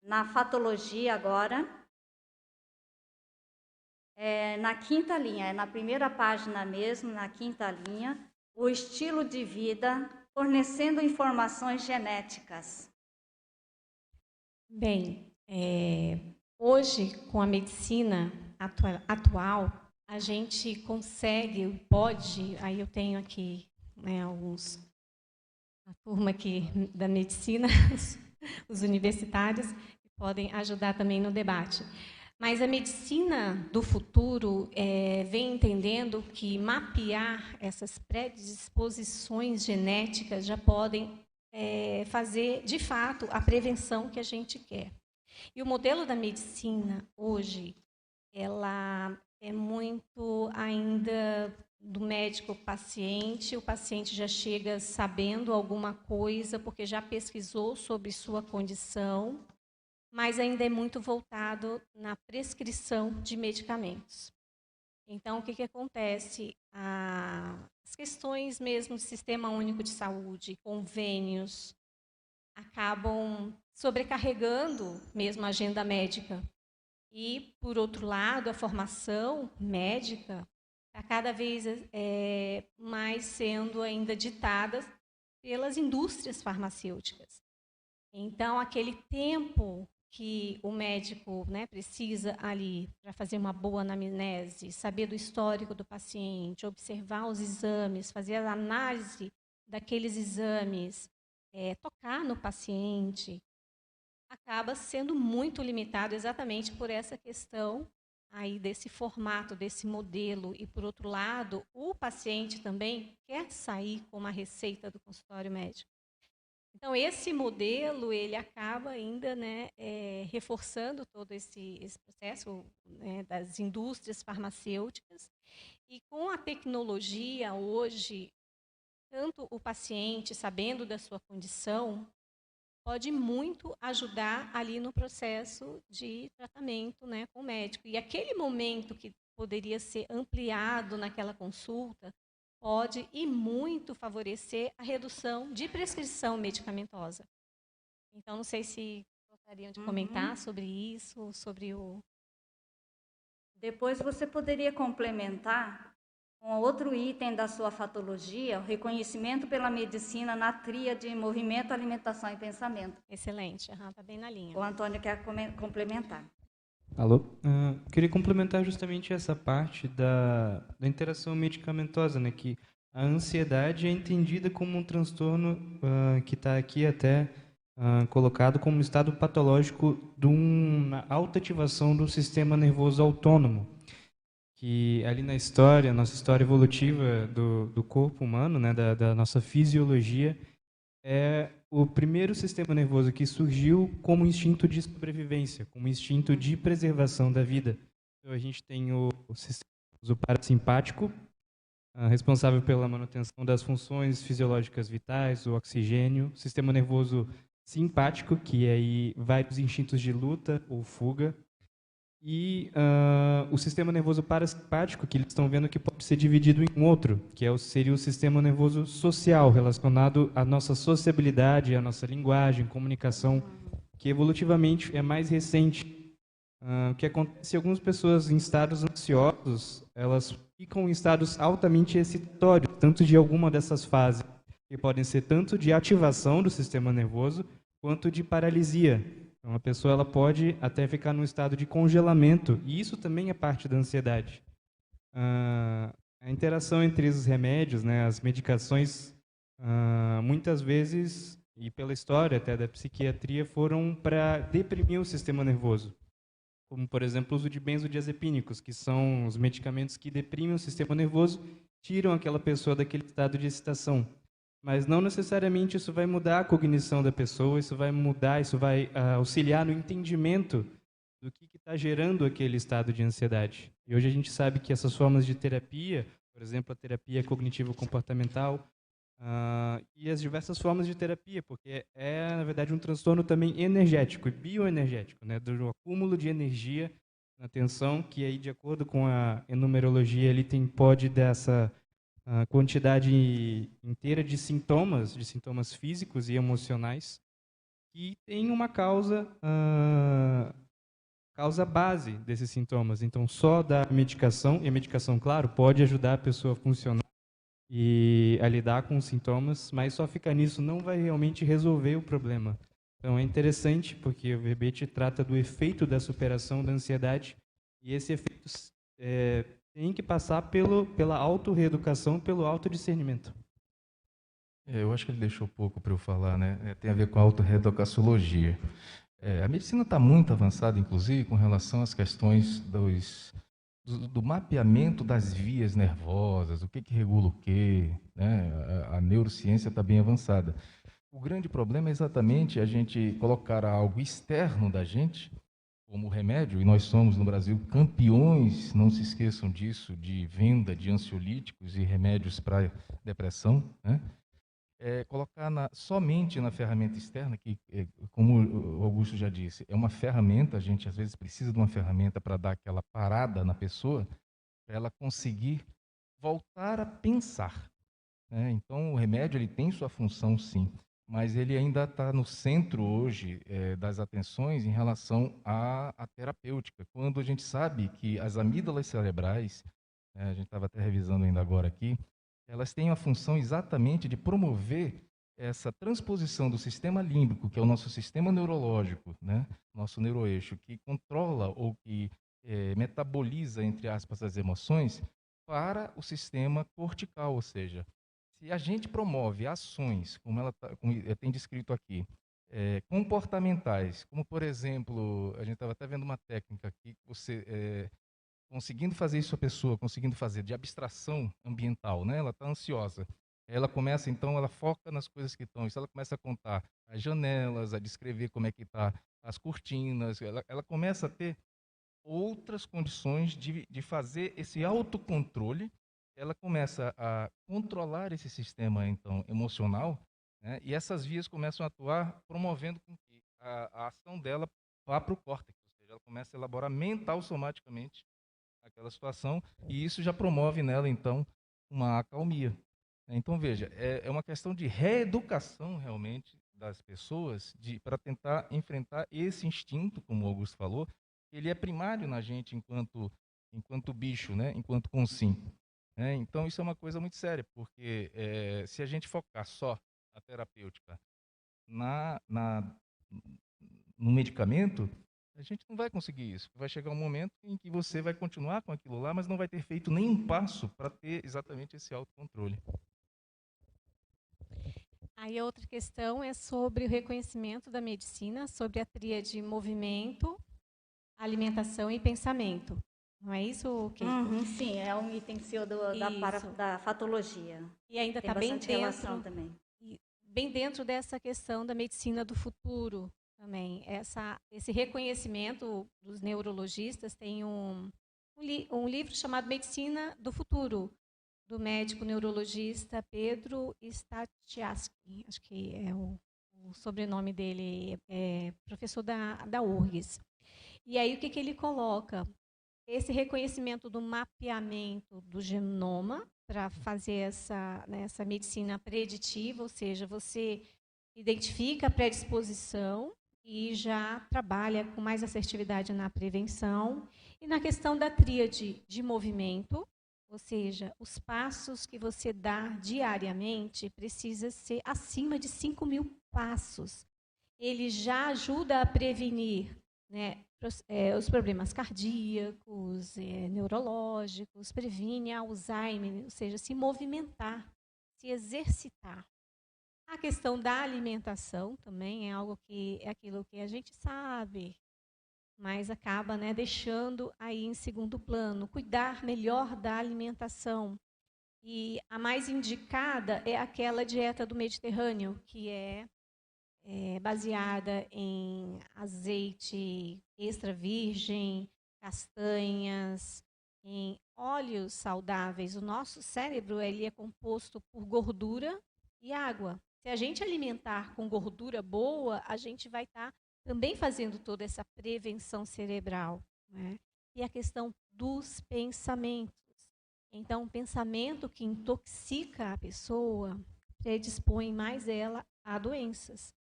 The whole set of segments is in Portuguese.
na fatologia agora, na quinta linha, na primeira página mesmo, na quinta linha, o estilo de vida fornecendo informações genéticas. Bem, hoje, com a medicina atual, a gente pode, aí eu tenho aqui, né, a turma aqui da medicina, os universitários, que podem ajudar também no debate. Mas a medicina do futuro vem entendendo que mapear essas predisposições genéticas já podem fazer, de fato, a prevenção que a gente quer. E o modelo da medicina hoje, ela é muito ainda do médico-paciente, o paciente já chega sabendo alguma coisa, porque já pesquisou sobre sua condição, mas ainda é muito voltado na prescrição de medicamentos. Então, o que acontece? As questões mesmo do Sistema Único de Saúde, convênios, acabam sobrecarregando mesmo a agenda médica. E, por outro lado, a formação médica está cada vez mais sendo ainda ditada pelas indústrias farmacêuticas. Então, aquele tempo que o médico, né, precisa ali para fazer uma boa anamnese, saber do histórico do paciente, observar os exames, fazer a análise daqueles exames, tocar no paciente, acaba sendo muito limitado exatamente por essa questão aí desse formato, desse modelo. E, por outro lado, o paciente também quer sair com uma receita do consultório médico. Então, esse modelo, ele acaba ainda, né, reforçando todo esse processo, né, das indústrias farmacêuticas. E com a tecnologia, hoje, tanto o paciente, sabendo da sua condição, pode muito ajudar ali no processo de tratamento, né, com o médico. E aquele momento que poderia ser ampliado naquela consulta, pode e muito favorecer a redução de prescrição medicamentosa. Então, não sei se gostariam de comentar sobre isso, sobre o... Depois você poderia complementar com outro item da sua fatologia, o reconhecimento pela medicina na tríade movimento, alimentação e pensamento. Excelente, está bem na linha. O Antônio quer complementar. Alô? Queria complementar justamente essa parte da interação medicamentosa, né? Que a ansiedade é entendida como um transtorno que está aqui até colocado como um estado patológico de uma alta ativação do sistema nervoso autônomo, que ali na história, nossa história evolutiva do corpo humano, né? Da nossa fisiologia, é o primeiro sistema nervoso que surgiu como instinto de sobrevivência, como instinto de preservação da vida. Então, a gente tem o sistema nervoso parasimpático, responsável pela manutenção das funções fisiológicas vitais, o oxigênio. O sistema nervoso simpático, que aí vai dos instintos de luta ou fuga. E o sistema nervoso parasimpático, que eles estão vendo que pode ser dividido em um outro, que seria o sistema nervoso social, relacionado à nossa sociabilidade, à nossa linguagem, comunicação, que evolutivamente é mais recente. O que acontece, algumas pessoas em estados ansiosos, elas ficam em estados altamente excitatórios, tanto de alguma dessas fases, que podem ser tanto de ativação do sistema nervoso, quanto de paralisia. Então, a pessoa ela pode até ficar num estado de congelamento, e isso também é parte da ansiedade. A interação entre os remédios, né, as medicações, muitas vezes, e pela história até da psiquiatria, foram para deprimir o sistema nervoso. Como, por exemplo, o uso de benzodiazepínicos, que são os medicamentos que deprimem o sistema nervoso, tiram aquela pessoa daquele estado de excitação. Mas não necessariamente isso vai mudar a cognição da pessoa, isso vai auxiliar no entendimento do que está gerando aquele estado de ansiedade. E hoje a gente sabe que essas formas de terapia, por exemplo, a terapia cognitivo-comportamental, e as diversas formas de terapia, porque na verdade, um transtorno também energético e bioenergético, né, do acúmulo de energia na atenção, que aí, de acordo com a numerologia, ele pode dessa a quantidade inteira de sintomas físicos e emocionais que tem uma causa base desses sintomas. Então, só dar medicação, e a medicação, claro, pode ajudar a pessoa a funcionar e a lidar com os sintomas, mas só ficar nisso não vai realmente resolver o problema. Então, é interessante, porque o verbete trata do efeito da superação da ansiedade, e esse efeito tem que passar pela autorreeducação, pelo autodiscernimento. Eu acho que ele deixou pouco para eu falar, né? Tem a ver com a autorreeducaciologia. A medicina está muito avançada, inclusive, com relação às questões do mapeamento das vias nervosas, o que regula o quê, né? A neurociência está bem avançada. O grande problema é exatamente a gente colocar algo externo da gente, como remédio, e nós somos, no Brasil, campeões, não se esqueçam disso, de venda de ansiolíticos e remédios para depressão, né? Colocar somente na ferramenta externa, que, como o Augusto já disse, é uma ferramenta, a gente às vezes precisa de uma ferramenta para dar aquela parada na pessoa, para ela conseguir voltar a pensar, né? Então, o remédio ele tem sua função, sim, mas ele ainda está no centro hoje das atenções em relação à terapêutica, quando a gente sabe que as amígdalas cerebrais, a gente estava até revisando ainda agora aqui, elas têm a função exatamente de promover essa transposição do sistema límbico, que é o nosso sistema neurológico, né? Nosso neuroeixo, que controla ou que metaboliza, entre aspas, as emoções, para o sistema cortical, ou seja, se a gente promove ações, como tem descrito aqui, comportamentais, como, por exemplo, a gente estava até vendo uma técnica aqui, que você conseguindo fazer isso a pessoa, conseguindo fazer de abstração ambiental, né? Ela está ansiosa. Ela começa, então, ela foca nas coisas que estão. Isso ela começa a contar as janelas, a descrever como é que está as cortinas. Ela começa a ter outras condições de fazer esse autocontrole. Ela começa a controlar esse sistema, então, emocional, né? E essas vias começam a atuar, promovendo com que a ação dela vá para o córtex. Ou seja, ela começa a elaborar mental somaticamente aquela situação, e isso já promove nela, então, uma acalmia. Então, veja, é uma questão de reeducação, realmente, das pessoas para tentar enfrentar esse instinto, como o Augusto falou, ele é primário na gente enquanto bicho, né? Enquanto consim. Então, isso é uma coisa muito séria, porque se a gente focar só a terapêutica no medicamento, a gente não vai conseguir isso. Vai chegar um momento em que você vai continuar com aquilo lá, mas não vai ter feito nenhum passo para ter exatamente esse autocontrole. Aí a outra questão é sobre o reconhecimento da medicina, sobre a tríade movimento, alimentação e pensamento. Não é isso, Keiko? Sim, é um item seu da fatologia. E ainda está bem dentro dessa questão da medicina do futuro também. Esse reconhecimento dos neurologistas tem um livro chamado Medicina do Futuro, do médico neurologista Pedro Stachowski, acho que é o sobrenome dele, é professor da URGS. E aí o que ele coloca? Esse reconhecimento do mapeamento do genoma para fazer essa medicina preditiva, ou seja, você identifica a predisposição e já trabalha com mais assertividade na prevenção. E na questão da tríade de movimento, ou seja, os passos que você dá diariamente precisa ser acima de 5.000 passos. Ele já ajuda a prevenir, né, os problemas cardíacos, neurológicos, previne Alzheimer, ou seja, se movimentar, se exercitar. A questão da alimentação também é algo que é aquilo que a gente sabe, mas acaba, né, deixando aí em segundo plano. Cuidar melhor da alimentação. E a mais indicada é aquela dieta do Mediterrâneo, que é baseada em azeite extra virgem, castanhas, em óleos saudáveis. O nosso cérebro ele é composto por gordura e água. Se a gente alimentar com gordura boa, a gente vai estar também fazendo toda essa prevenção cerebral, né? E a questão dos pensamentos. Então, um pensamento que intoxica a pessoa predispõe mais ela a doenças.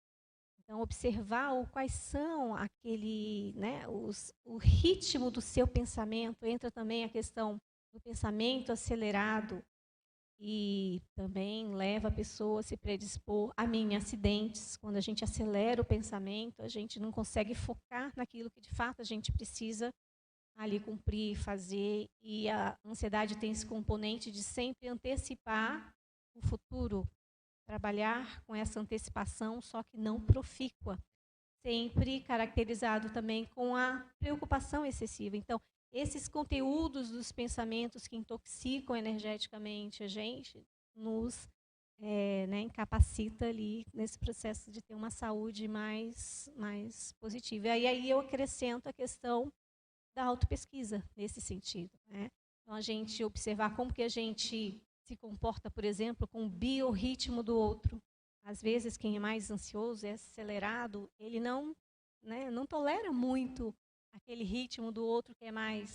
Então, observar quais são aquele, né, o ritmo do seu pensamento. Entra também a questão do pensamento acelerado, e também leva a pessoa a se predispor a mini acidentes. Quando a gente acelera o pensamento, a gente não consegue focar naquilo que, de fato, a gente precisa ali cumprir, fazer. E a ansiedade tem esse componente de sempre antecipar o futuro, trabalhar com essa antecipação, só que não profícua, sempre caracterizado também com a preocupação excessiva. Então, esses conteúdos dos pensamentos que intoxicam energeticamente a gente, nos incapacita ali nesse processo de ter uma saúde mais positiva. E aí eu acrescento a questão da autopesquisa nesse sentido, né? Então, a gente observar como que a gente se comporta, por exemplo, com o biorritmo do outro. Às vezes, quem é mais ansioso, é acelerado, ele não tolera muito aquele ritmo do outro que é mais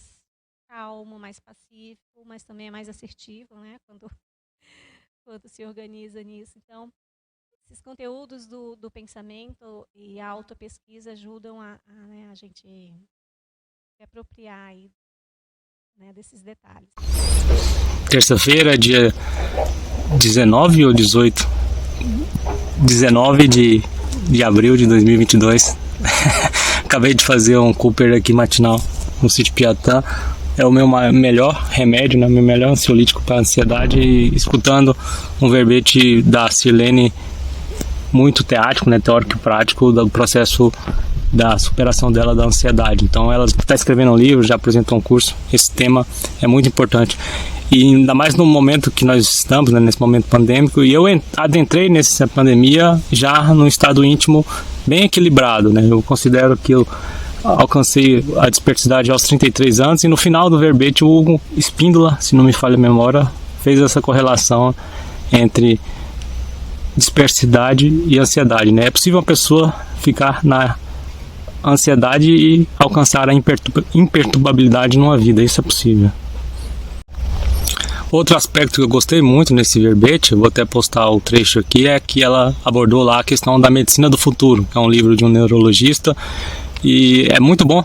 calmo, mais pacífico, mas também é mais assertivo, né? Quando se organiza nisso. Então, esses conteúdos do pensamento e a autopesquisa ajudam a gente se apropriar aí, né, desses detalhes. Terça-feira, dia 19 ou 18? 19 de abril de 2022. Acabei de fazer um Cooper aqui matinal no sítio Piatã. É o meu melhor remédio, né? Meu melhor ansiolítico para ansiedade. E escutando um verbete da Sirlene, muito teático, né? Teórico e prático, do processo da superação dela da ansiedade. Então, ela está escrevendo um livro, já apresentou um curso. Esse tema é muito importante. E ainda mais no momento que nós estamos, né, nesse momento pandêmico, e eu adentrei nessa pandemia já num estado íntimo bem equilibrado, né? Eu considero que eu alcancei a dispersidade aos 33 anos, e no final do verbete o Hugo Espíndola, se não me falha a memória, fez essa correlação entre dispersidade e ansiedade, né? É possível uma pessoa ficar na ansiedade e alcançar a imperturbabilidade numa vida, isso é possível. Outro aspecto que eu gostei muito nesse verbete, eu vou até postar o trecho aqui, é que ela abordou lá a questão da medicina do futuro, que é um livro de um neurologista, e é muito bom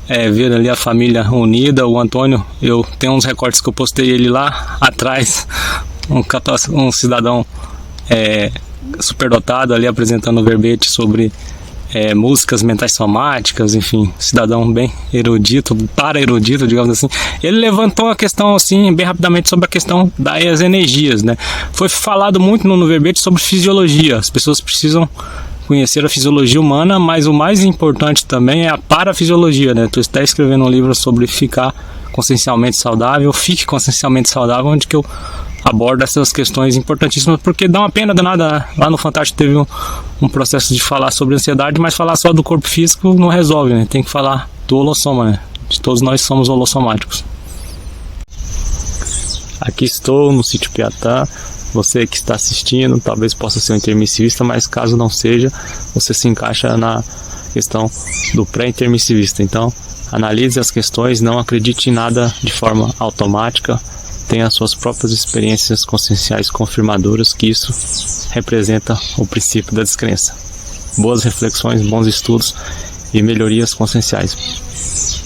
ver ali a família unida. O Antônio, eu tenho uns recortes que eu postei ele lá atrás, um cidadão superdotado ali apresentando o verbete sobre músicas mentais somáticas, enfim, cidadão bem erudito, para-erudito, digamos assim. Ele levantou a questão, assim, bem rapidamente sobre a questão das energias, né? Foi falado muito no verbete sobre fisiologia. As pessoas precisam conhecer a fisiologia humana, mas o mais importante também é a parafisiologia, né? Tu está escrevendo um livro sobre ficar consciencialmente saudável, Fique Consciencialmente Saudável, onde que eu abordo essas questões importantíssimas, porque dá uma pena danada. Lá no Fantástico teve um processo de falar sobre ansiedade, mas falar só do corpo físico não resolve, né? Tem que falar do holossoma, né? De todos nós somos holossomáticos. Aqui estou no sítio Piatã. Você que está assistindo talvez possa ser um intermissivista, mas caso não seja, você se encaixa na questão do pré-intermissivista. Então, analise as questões, não acredite em nada de forma automática, tenha as suas próprias experiências conscienciais confirmadoras, que isso representa o princípio da descrença. Boas reflexões, bons estudos e melhorias conscienciais.